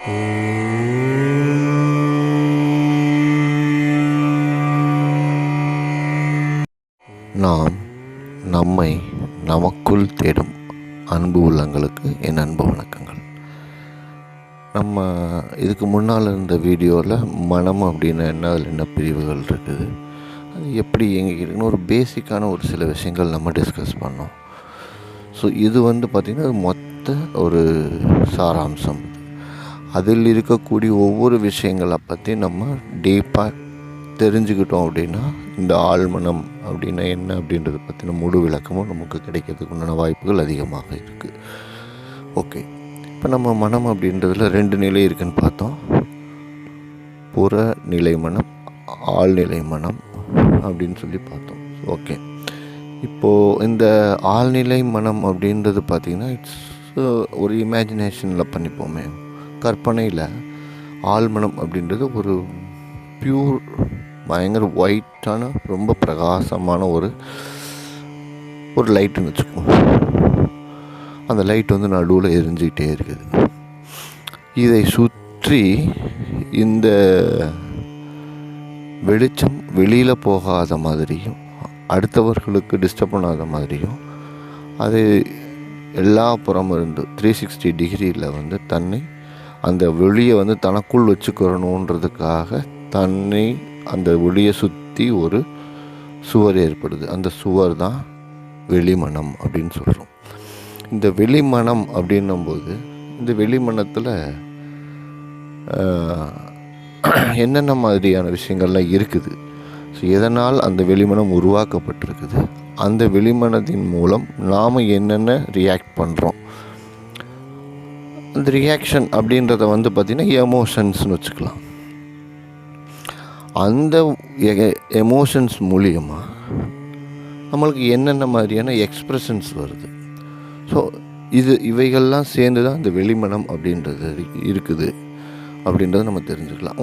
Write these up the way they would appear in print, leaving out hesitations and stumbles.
நாம் நம்மை நமக்குள் தேடும் அன்பு உள்ளங்களுக்கு என் அன்பு வணக்கங்கள். நம்ம இதுக்கு முன்னால் இருந்த வீடியோவில் மனம் அப்படின்னு என்ன, அதில் என்ன பிரிவுகள் இருக்குது, அது எப்படி இயங்கிக்கிறதுன்னு ஒரு பேசிக்கான ஒரு சில விஷயங்கள் நம்ம டிஸ்கஸ் பண்ணோம். ஸோ இது பார்த்திங்கன்னா அது மொத்த ஒரு சாராம்சம். அதில் இருக்கக்கூடிய ஒவ்வொரு விஷயங்களை பற்றி நம்ம டீப்பாக தெரிஞ்சுக்கிட்டோம் அப்படின்னா இந்த ஆழ்மனம் அப்படின்னா என்ன அப்படின்றத பற்றின முழு விளக்கமும் நமக்கு கிடைக்கிறதுக்கு உண்டான வாய்ப்புகள் அதிகமாக இருக்குது. ஓகே, இப்போ நம்ம மனம் அப்படின்றதுல 2 நிலை இருக்குதுன்னு பார்த்தோம். புற நிலை மனம், ஆழ்நிலை மனம் அப்படின்னு சொல்லி பார்த்தோம். ஓகே, இப்போது இந்த ஆழ்நிலை மனம் அப்படின்றது பார்த்திங்கன்னா இட்ஸ் ஒரு இமேஜினேஷனில் பண்ணிப்போமே, கற்பனையில் ஆழ்மனம் அப்படின்றது ஒரு பியூர் பயங்கர ஒயிட்டான ரொம்ப பிரகாசமான ஒரு லைட்டுன்னு வச்சுக்கோங்க. அந்த லைட் நடுவில் எரிஞ்சிக்கிட்டே இருக்குது. இதை சுற்றி இந்த வெளிச்சம் வெளியில் போகாத மாதிரியும் அடுத்தவர்களுக்கு டிஸ்டர்ப் பண்ணாத மாதிரியும் அது எல்லா புறமும் இருந்து 360 டிகிரியில் தன்னை அந்த வெளியை தனக்குள் வச்சுக்கிறணுன்றதுக்காக தன்னை அந்த ஒளியை சுற்றி ஒரு சுவர் ஏற்படுது. அந்த சுவர் தான் வெளிமனம் அப்படின்னு சொல்கிறோம். இந்த வெளிமனம் அப்படின்னும்போது இந்த வெளிமனத்தில் என்னென்ன மாதிரியான விஷயங்கள்லாம் இருக்குது, ஸோ எதனால் அந்த வெளிமனம் உருவாக்கப்பட்டிருக்குது, அந்த வெளிமனத்தின் மூலம் நாம் என்னென்ன ரியாக்ட் பண்ணுறோம், அந்த ரியாக்ஷன் அப்படின்றத பார்த்திங்கன்னா எமோஷன்ஸ்னு வச்சுக்கலாம். அந்த எமோஷன்ஸ் மூலியமாக நம்மளுக்கு என்னென்ன மாதிரியான எக்ஸ்ப்ரெஷன்ஸ் வருது. ஸோ இவைகள்லாம் சேர்ந்து தான் இந்த வெளிமனம் அப்படின்றது இருக்குது அப்படின்றத நம்ம தெரிஞ்சுக்கலாம்.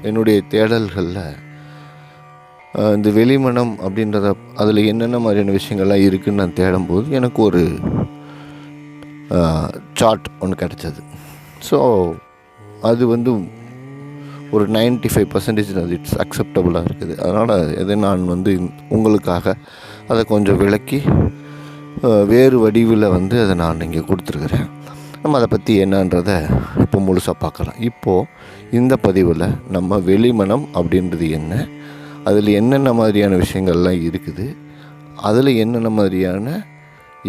என்னுடைய தேடல்களில் இந்த வெளிமனம் அப்படின்றத அதில் என்னென்ன மாதிரியான விஷயங்கள்லாம் இருக்குதுன்னு நான் தேடும்போது எனக்கு ஒரு சார்ட் ஒன்று கிடச்சது. ஸோ அது ஒரு 95% அது இட்ஸ் அக்செப்டபுளாக இருக்குது. அதனால் எதை நான் உங்களுக்காக அதை கொஞ்சம் விளக்கி வேறு வடிவில் அதை நான் இங்கே கொடுத்துருக்குறேன். நம்ம அதை பற்றி என்னன்றதை இப்போ முழுசாக பார்க்கலாம். இப்போது இந்த பதிவில் நம்ம வெளிமனம் அப்படின்றது என்ன, அதில் என்னென்ன மாதிரியான விஷயங்கள்லாம் இருக்குது, அதில் என்னென்ன மாதிரியான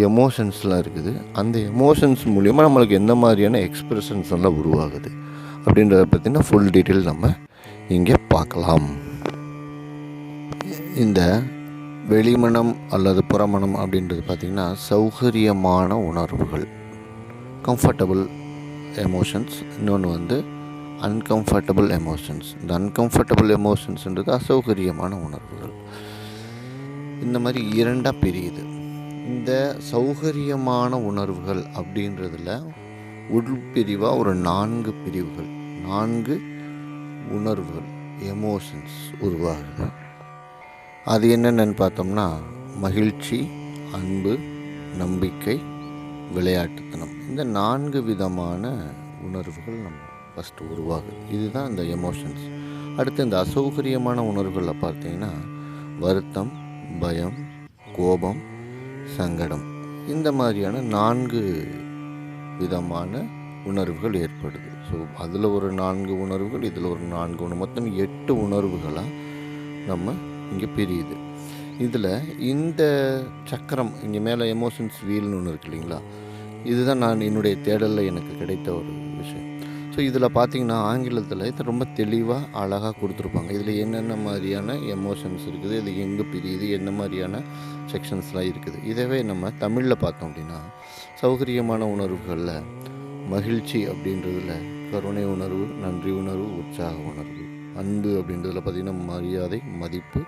எமோஷன்ஸ்லாம் இருக்குது, அந்த எமோஷன்ஸ் மூலிமா நம்மளுக்கு என்ன மாதிரியான எக்ஸ்ப்ரெஷன்ஸ் எல்லாம் உருவாகுது அப்படின்றத பற்றின ஃபுல் டீட்டெயில் நம்ம இங்கே பார்க்கலாம். இந்த வெளிமனம் அல்லது புறமனம் அப்படின்றது பார்த்திங்கன்னா சௌகரியமான உணர்வுகள், கம்ஃபர்டபுள் எமோஷன்ஸ். இன்னொன்று அன்கம்ஃபர்டபுள் எமோஷன்ஸ். இந்த அன்கம்ஃபர்டபுள் எமோஷன்ஸ்ன்றது அசௌகரியமான உணர்வுகள். இந்த மாதிரி 2ஆக பிரியுது. இந்த சௌகரியமான உணர்வுகள் அப்படின்றதுல உள்பிரிவாக ஒரு 4 பிரிவுகள், 4 உணர்வுகள், எமோஷன்ஸ் உருவாகுது. அது என்னென்னு பார்த்தோம்னா மகிழ்ச்சி, அன்பு, நம்பிக்கை, விளையாட்டுத்தனம். இந்த 4 விதமான உணர்வுகள் நம்ம ஃபஸ்ட்டு உருவாகுது. இதுதான் இந்த எமோஷன்ஸ். அடுத்து இந்த அசௌகரியமான உணர்வுகளில் பார்த்தீங்கன்னா வருத்தம், பயம், கோபம், சங்கடம். இந்த மாதிரியான 4 விதமான உணர்வுகள் ஏற்படுது. ஸோ அதில் ஒரு 4 உணர்வுகள், இதில் ஒரு 4 உணர்வு, மொத்தம் 8 உணர்வுகளாக நம்ம இங்கே பிரியுது. இதில் இந்த சக்கரம் இங்கே மேலே எமோஷன்ஸ் வீல்னு ஒன்று இருக்கு இல்லைங்களா, இதுதான் நான் என்னுடைய தேடலில் எனக்கு கிடைத்த ஒரு விஷயம். ஸோ இதில் பார்த்திங்கன்னா ஆங்கிலத்தில் இது ரொம்ப தெளிவாக அழகாக கொடுத்துருப்பாங்க. இதில் என்னென்ன மாதிரியான எமோஷன்ஸ் இருக்குது, இது எங்கே பிரியுது, என்ன மாதிரியான செக்ஷன்ஸ்லாம் இருக்குது. இதவே நம்ம தமிழில் பார்த்தோம் அப்படின்னா சௌகரியமான உணர்வுகளில் மகிழ்ச்சி அப்படின்றதுல கருணை உணர்வு, நன்றி உணர்வு, உற்சாக உணர்வு. அன்பு அப்படின்றதுல பார்த்திங்கன்னா மரியாதை, மதிப்பு,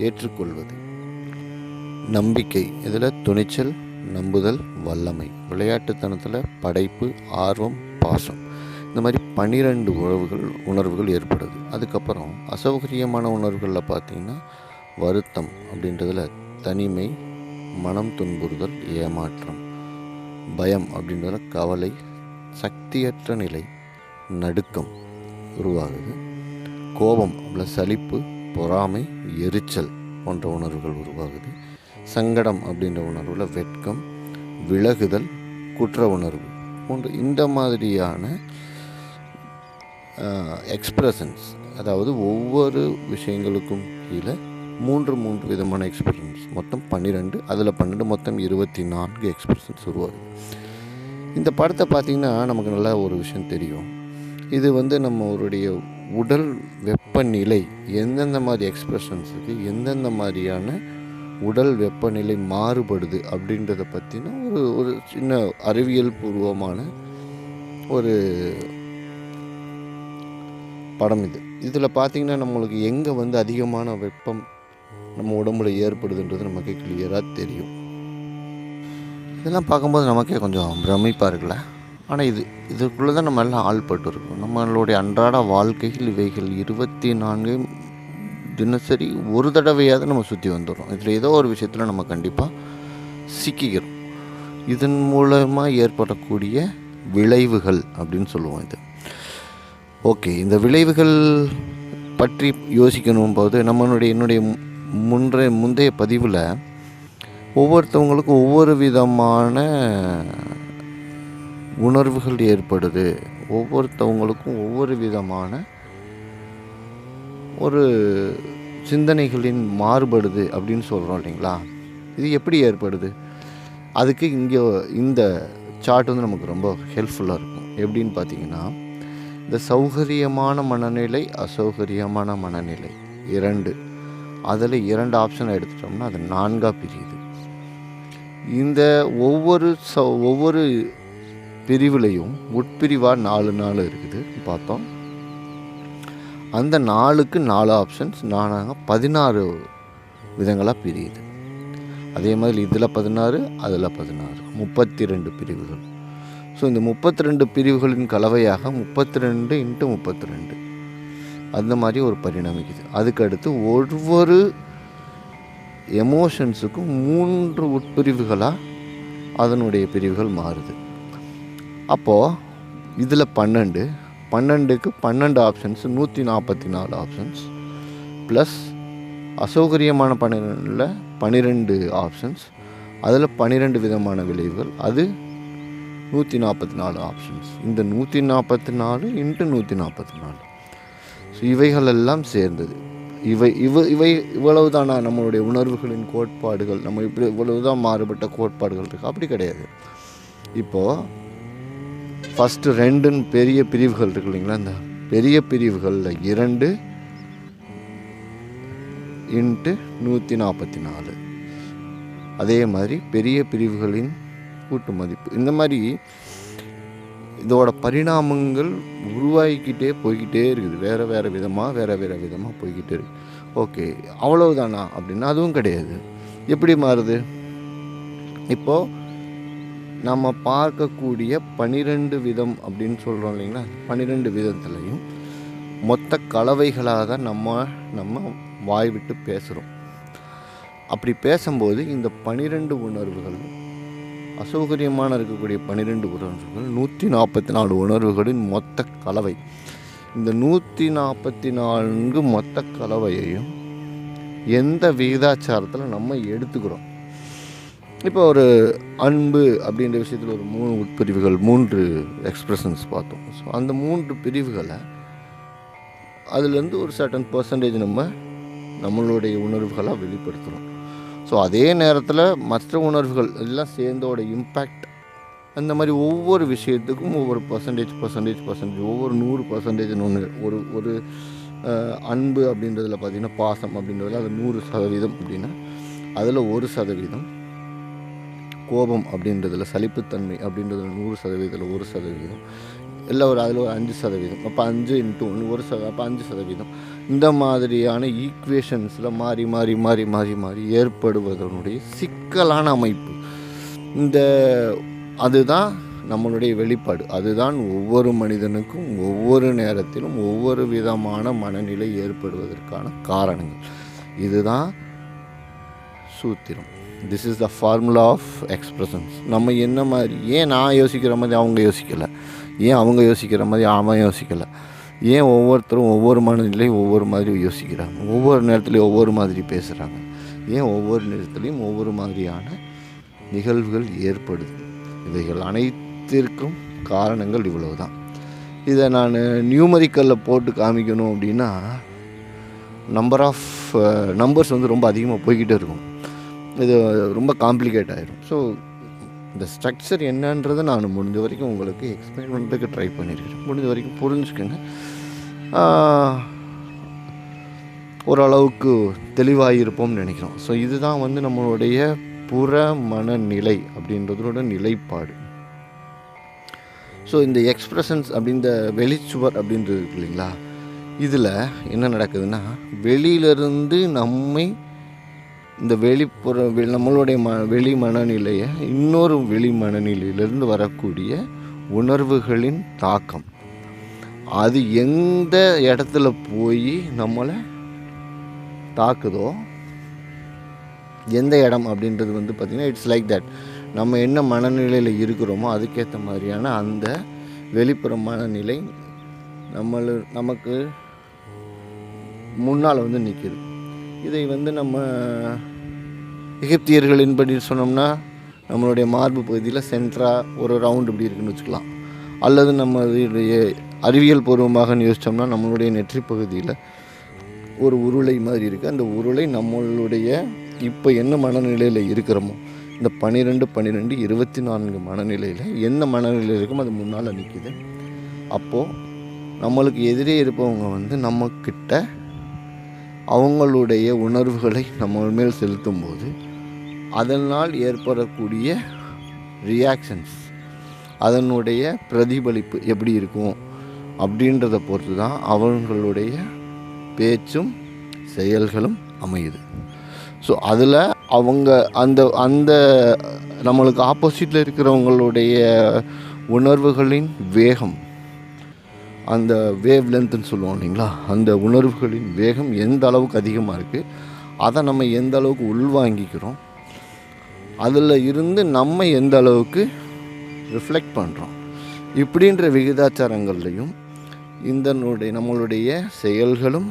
ஏற்றுக்கொள்வது. நம்பிக்கை இதில் துணிச்சல், நம்புதல், வல்லமை. விளையாட்டுத்தனத்தில் படைப்பு, ஆர்வம், பாசம். இந்த மாதிரி 12 உணர்வுகள் ஏற்படுது. அதுக்கப்புறம் அசௌகரியமான உணர்வுகளில் பார்த்திங்கன்னா வருத்தம் அப்படின்றதுல தனிமை, மனம் துன்புறுதல், ஏமாற்றம். பயம் அப்படின்றதுல கவலை, சக்தியற்ற நிலை, நடுக்கம் உருவாகுது. கோபம் ப்ளஸ் சலிப்பு, பொறாமை, எரிச்சல் போன்ற உணர்வுகள் உருவாகுது. சங்கடம் அப்படின்ற உணர்வில் வெட்கம், விலகுதல், குற்ற உணர்வு போன்ற இந்த மாதிரியான எக்ஸ்பிரஷன்ஸ், அதாவது ஒவ்வொரு விஷயங்களுக்கும் கீழே மூன்று விதமான எக்ஸ்பிரஷன்ஸ், மொத்தம் 12, அதில் 12 மொத்தம் 24 எக்ஸ்பிரஷன்ஸ் உருவாகுது. இந்த படத்தை பார்த்திங்கன்னா நமக்கு நல்லா ஒரு விஷயம் தெரியும். இது நம்மளுடைய உடல் வெப்பநிலை எந்தெந்த மாதிரி எக்ஸ்பிரஷன்ஸுக்கு எந்தெந்த மாதிரியான உடல் வெப்பநிலை மாறுபடுது அப்படின்றத பற்றின ஒரு சின்ன அறிவியல் பூர்வமான ஒரு படம் இது. இதில் பார்த்திங்கன்னா நம்மளுக்கு எங்கே அதிகமான வெப்பம் நம்ம உடம்புல ஏற்படுதுன்றது நமக்கு கிளியராக தெரியும். இதெல்லாம் பார்க்கும்போது நமக்கே கொஞ்சம் பிரமிப்பாக இருக்குல்ல. ஆனால் இதுக்குள்ளே தான் நம்ம எல்லாம் ஆள்பட்டு இருக்கோம். நம்மளுடைய அன்றாட வாழ்க்கையில் இவைகள் 24 தினசரி ஒரு தடவையாவது நம்ம சுற்றி வந்துடுறோம். இதில் ஏதோ ஒரு விஷயத்தில் நம்ம கண்டிப்பாக சிக்கிக்கிறோம். இதன் மூலமாக ஏற்படக்கூடிய விளைவுகள் அப்படின்னு சொல்லுவோம் இது. ஓகே, இந்த விளைவுகள் பற்றி யோசிக்கணும் போது என்னுடைய முந்தைய பதிவில் ஒவ்வொருத்தவங்களுக்கும் ஒவ்வொரு விதமான உணர்வுகள் ஏற்படுது, ஒவ்வொருத்தவங்களுக்கும் ஒவ்வொரு விதமான ஒரு சிந்தனைகளின் மாறுபடுது அப்படின்னு சொல்கிறோம் இல்லைங்களா. இது எப்படி ஏற்படுது? அதுக்கு இங்கே இந்த சார்ட் நமக்கு ரொம்ப ஹெல்ப்ஃபுல்லாக இருக்கும். எப்படின்னு பார்த்தீங்கன்னா, இந்த சௌகரியமான மனநிலை, அசௌகரியமான மனநிலை 2, அதில் 2 ஆப்ஷனை எடுத்துட்டோம்னா அது 4 பிரியுது. இந்த ஒவ்வொரு பிரிவுலையும் உட்பிரிவாக 4 இருக்குது பார்த்தோம். அந்த 4க்கு 4 ஆப்ஷன்ஸ் 16 விதங்களாக பிரியுது. அதே மாதிரி இதில் 16, அதில் 16, 32 பிரிவுகள். ஸோ இந்த 32 பிரிவுகளின் கலவையாக 32 × 32 அந்த மாதிரி ஒரு பரிணமிக்குது. அதுக்கடுத்து ஒவ்வொரு எமோஷன்ஸுக்கும் 3 உட்பிரிவுகளாக அதனுடைய பிரிவுகள் மாறுது. அப்போது இதில் 12க்கு 12 ஆப்ஷன்ஸ், 144 ஆப்ஷன்ஸ் ப்ளஸ் அசௌகரியமான 12ல் 12 ஆப்ஷன்ஸ், அதில் 12 விதமான விளைவுகள், அது 144 ஆப்ஷன்ஸ். இந்த 144 × 144. ஸோ இவைகளெல்லாம் சேர்ந்தது. இவ்வளவு தானா நம்மளுடைய உணர்வுகளின் கோட்பாடுகள்? நம்ம இப்படி இவ்வளவு தான் மாறுபட்ட கோட்பாடுகள் இருக்குது? அப்படி கிடையாது. இப்போது ஃபஸ்ட்டு 2 பெரிய பிரிவுகள் இருக்கு இல்லைங்களா. இந்த பெரிய பிரிவுகளில் 2 × 144, அதே மாதிரி பெரிய பிரிவுகளின் கூட்டு மதிப்பு. இந்த மாதிரி இதோட பரிணாமங்கள் உருவாகிக்கிட்டே போய்கிட்டே இருக்குது. வேறு விதமாக போய்கிட்டே இருக்குது. ஓகே, அவ்வளவுதானா அப்படின்னா அதுவும் கிடையாது. எப்படி மாறுது? இப்போது நம்ம பார்க்கக்கூடிய 12 விதம் அப்படின்னு சொல்கிறோம் இல்லைங்களா. 12 விதத்துலையும் மொத்த கலவைகளாக தான் நம்ம வாய் விட்டு பேசுகிறோம். அப்படி பேசும்போது இந்த 12 உணர்வுகள், அசௌகரியமான இருக்கக்கூடிய 12 உணர்வுகள் 144 உணர்வுகளின் மொத்த கலவை. இந்த 144 மொத்த கலவையையும் எந்த விகிதாச்சாரத்தில் நம்ம எடுத்துக்கிறோம்? இப்போ ஒரு அன்பு அப்படின்ற விஷயத்தில் ஒரு 3 உட்பிரிவுகள், 3 எக்ஸ்பிரஷன்ஸ் பார்த்தோம். ஸோ அந்த 3 பிரிவுகளை அதுலேருந்து ஒரு சர்டன் பர்சன்டேஜ் நம்மளுடைய உணர்வுகளாக வெளிப்படுத்துகிறோம். ஸோ அதே நேரத்தில் மற்ற உணர்வுகள் எல்லாம் சேர்ந்தோட இம்பேக்ட் அந்த மாதிரி ஒவ்வொரு விஷயத்துக்கும் ஒவ்வொரு பர்சன்டேஜ் ஒவ்வொரு 100% ஒரு அன்பு அப்படின்றதில் பார்த்திங்கன்னா, பாசம் அப்படின்றதில் அது 100% அப்படின்னா அதில் 1%, கோபம் அப்படின்றதில், சலிப்புத்தன்மை அப்படின்றதில் 100%, 1%, இல்லை அதில் ஒரு 5%. அப்போ 5 × 1 1%, அப்போ 5%. இந்த மாதிரியான ஈக்குவேஷன்ஸில் மாறி ஏற்படுவதனுடைய சிக்கலான அமைப்பு. அதுதான் நம்மளுடைய வெளிப்பாடு. அதுதான் ஒவ்வொரு மனிதனுக்கும் ஒவ்வொரு நேரத்திலும் ஒவ்வொரு விதமான மனநிலை ஏற்படுவதற்கான காரணங்கள். இதுதான் சூத்திரம். This is the formula of expressions. நம்ம என்ன மாதிரி, ஏன் நான் யோசிக்கிற மாதிரி அவங்க யோசிக்கலை, ஏன் அவங்க யோசிக்கிற மாதிரி அவன் யோசிக்கலை? ஏன் ஒவ்வொருத்தரும் ஒவ்வொரு மனநிலையும் ஒவ்வொரு மாதிரி யோசிக்கிறாங்க? ஒவ்வொரு நேரத்துலையும் ஒவ்வொரு மாதிரி பேசுகிறாங்க? ஏன் ஒவ்வொரு நேரத்துலையும் ஒவ்வொரு மாதிரியான நிகழ்வுகள் ஏற்படுது? இவைகள் அனைத்திற்கும் காரணங்கள் இவ்வளவு தான். இதை நான் நியூமரிக்கலில் போட்டு காமிக்கணும் அப்படின்னா நம்பர்ஸ் வந்து ரொம்ப அதிகமாக போய்கிட்டே இருக்கும். இது ரொம்ப காம்ப்ளிகேட் ஆகிடும். ஸோ இந்த ஸ்ட்ரக்சர் என்னன்றதை நான் முடிஞ்ச வரைக்கும் உங்களுக்கு எக்ஸ்பிளைன் பண்ணுறதுக்கு ட்ரை பண்ணியிருக்கேன். முடிஞ்ச வரைக்கும் புரிஞ்சுக்கோங்க. ஓரளவுக்கு தெளிவாக இருப்போம்னு நினைக்கிறோம். ஸோ இதுதான் வந்து நம்மளுடைய புற மனநிலை அப்படின்றதோட நிலைப்பாடு. ஸோ இந்த எக்ஸ்ப்ரெஷன்ஸ் அப்படின்ற வெளிச்சுவர் அப்படின்றது இருக்கு இல்லைங்களா, இதில் என்ன நடக்குதுன்னா, வெளியிலிருந்து நம்மை இந்த நம்மளுடைய வெளி மனநிலையை இன்னொரு வெளி மனநிலையிலிருந்து வரக்கூடிய உணர்வுகளின் தாக்கம் அது எந்த இடத்துல போய் நம்மளை தாக்குதோ, எந்த இடம் அப்படின்றது வந்து பார்த்திங்கன்னா இட்ஸ் லைக் தட். நம்ம என்ன மனநிலையில் இருக்கிறோமோ அதுக்கேற்ற மாதிரியான அந்த வெளிப்புற மனநிலை நமக்கு முன்னால் வந்து நிற்கிது. இதை வந்து நம்ம எகிப்தியர்களின்படி சொன்னோம்னா நம்மளுடைய மார்பு பகுதியில் சென்ட்ராக ஒரு ரவுண்டு இப்படி இருக்குன்னு வச்சுக்கலாம். அல்லது நம்மளுடைய அறிவியல் பூர்வமாக யோசித்தோம்னா நம்மளுடைய நெற்றி பகுதியில் ஒரு உருளை மாதிரி இருக்குது. அந்த உருளை நம்மளுடைய இப்போ என்ன மனநிலையில் இருக்கிறோமோ, இந்த 12 24 மனநிலையில் என்ன மனநிலையில் இருக்குமோ அது முன்னால் நிற்கிது. அப்போது நம்மளுக்கு எதிரே இருப்பவங்க வந்து நம்மக்கிட்ட அவங்களுடைய உணர்வுகளை நம்ம மேல் செலுத்தும் போது அதனால் ஏற்படக்கூடிய ரியாக்ஷன்ஸ், அதனுடைய பிரதிபலிப்பு எப்படி இருக்கும் அப்படின்றத பொறுத்து தான் அவங்களுடைய பேச்சும் செயல்களும் அமையுது. ஸோ அதில் அவங்க அந்த நம்மளுக்கு ஆப்போசிட்டில் இருக்கிறவங்களுடைய உணர்வுகளின் வேகம், அந்த வேவ் லென்த்துன்னு சொல்லுவோம் இல்லைங்களா, அந்த உணர்வுகளின் வேகம் எந்த அளவுக்கு அதிகமாக இருக்குது, அதை நம்ம எந்த அளவுக்கு உள்வாங்கிக்கிறோம், அதில் இருந்து நம்ம எந்த அளவுக்கு ரிஃப்ளெக்ட் பண்ணுறோம், இப்படின்ற விகிதாச்சாரங்கள்லையும் நம்மளுடைய செயல்களும்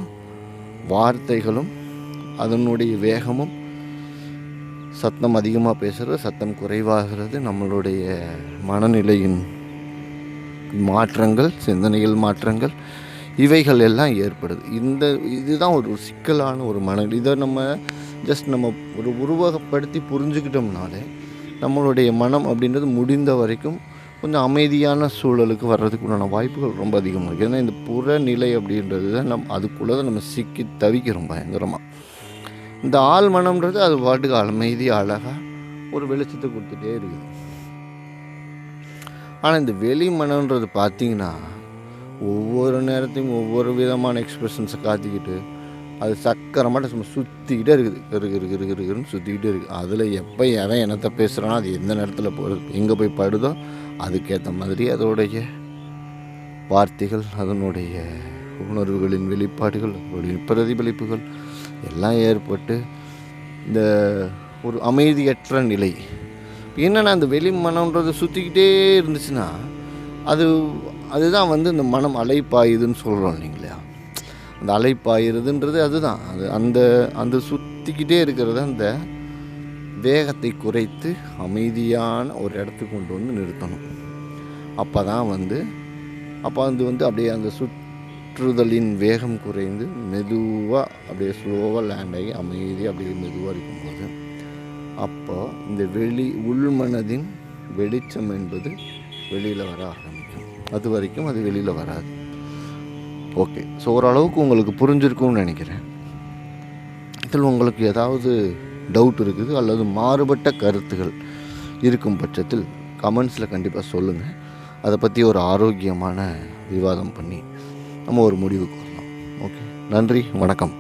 வார்த்தைகளும் அதனுடைய வேகமும், சத்தம் அதிகமாக பேசுகிறது, சத்தம் குறைவாகிறது, நம்மளுடைய மனநிலையின் மாற்றங்கள், சிந்தனைகள் மாற்றங்கள், இவைகள் எல்லாம் ஏற்படுது. இதுதான் ஒரு சிக்கலான ஒரு மனநிலை. இதை நம்ம ஒரு உருவகப்படுத்தி புரிஞ்சுக்கிட்டோம்னாலே நம்மளுடைய மனம் அப்படின்றது முடிந்த வரைக்கும் கொஞ்சம் அமைதியான சூழலுக்கு வர்றதுக்குண்டான வாய்ப்புகள் ரொம்ப அதிகமாக இருக்குது. ஏன்னா இந்த புறநிலை அப்படின்றது தான் அதுக்குள்ளே தான் நம்ம சிக்கி தவிக்கிறோம் பயங்கரமாக. இந்த ஆள் மனம்ன்றது அது பாட்டுக்கு அமைதியாக அழகாக ஒரு வெளிச்சத்தை கொடுத்துட்டே இருக்குது. ஆனால் இந்த வெளி மனம்ன்றது பார்த்திங்கன்னா ஒவ்வொரு நேரத்தையும் ஒவ்வொரு விதமான எக்ஸ்ப்ரெஷன்ஸை காத்திக்கிட்டு அது சக்கரமாட்ட சும்மா சுற்றிக்கிட்டே இருக்குதுன்னு சுற்றிக்கிட்டே இருக்குது. அதில் எப்போ எவன் என்னத்தை பேசுகிறானோ அது எந்த நேரத்தில் எங்கே போய் படுதோ அதுக்கேற்ற மாதிரி அதோடைய வார்த்தைகள், அதனுடைய உணர்வுகளின் வெளிப்பாடுகள், அதனுடைய பிரதிபலிப்புகள் எல்லாம் ஏற்பட்டு இந்த ஒரு அமைதியற்ற நிலை. என்னென்னா அந்த வெளி மனம்ன்றது சுற்றிக்கிட்டே இருந்துச்சுன்னா அதுதான் வந்து இந்த மனம் அலைப்பாயுதுன்னு சொல்கிறோம் இல்லைங்களா. அந்த அலைப்பாயுறதுன்றது அதுதான். அந்த சுற்றிக்கிட்டே இருக்கிறத அந்த வேகத்தை குறைத்து அமைதியான ஒரு இடத்துக்கு கொண்டு வந்து நிறுத்தணும். அப்போ அது வந்து அப்படியே அந்த சுற்றுதலின் வேகம் குறைந்து மெதுவாக அப்படியே ஸ்லோவாக லேண்ட் ஆகி அமைதியாக அப்படியே மெதுவாக இருக்கும்போது அப்போ இந்த உள்மனதின் வெளிச்சம் என்பது வெளியில் வர ஆரம்பிக்கும். அது வரைக்கும் அது வெளியில் வராது. ஓகே, ஸோ ஓரளவுக்கு உங்களுக்கு புரிஞ்சிருக்கும்னு நினைக்கிறேன். இதில் உங்களுக்கு ஏதாவது டவுட் இருக்குது அல்லது மாறுபட்ட கருத்துகள் இருக்கும் பட்சத்தில் கமெண்ட்ஸில் கண்டிப்பாக சொல்லுங்கள். அதை பற்றி ஒரு ஆரோக்கியமான விவாதம் பண்ணி நம்ம ஒரு முடிவுக்கு வரலாம். ஓகே, நன்றி, வணக்கம்.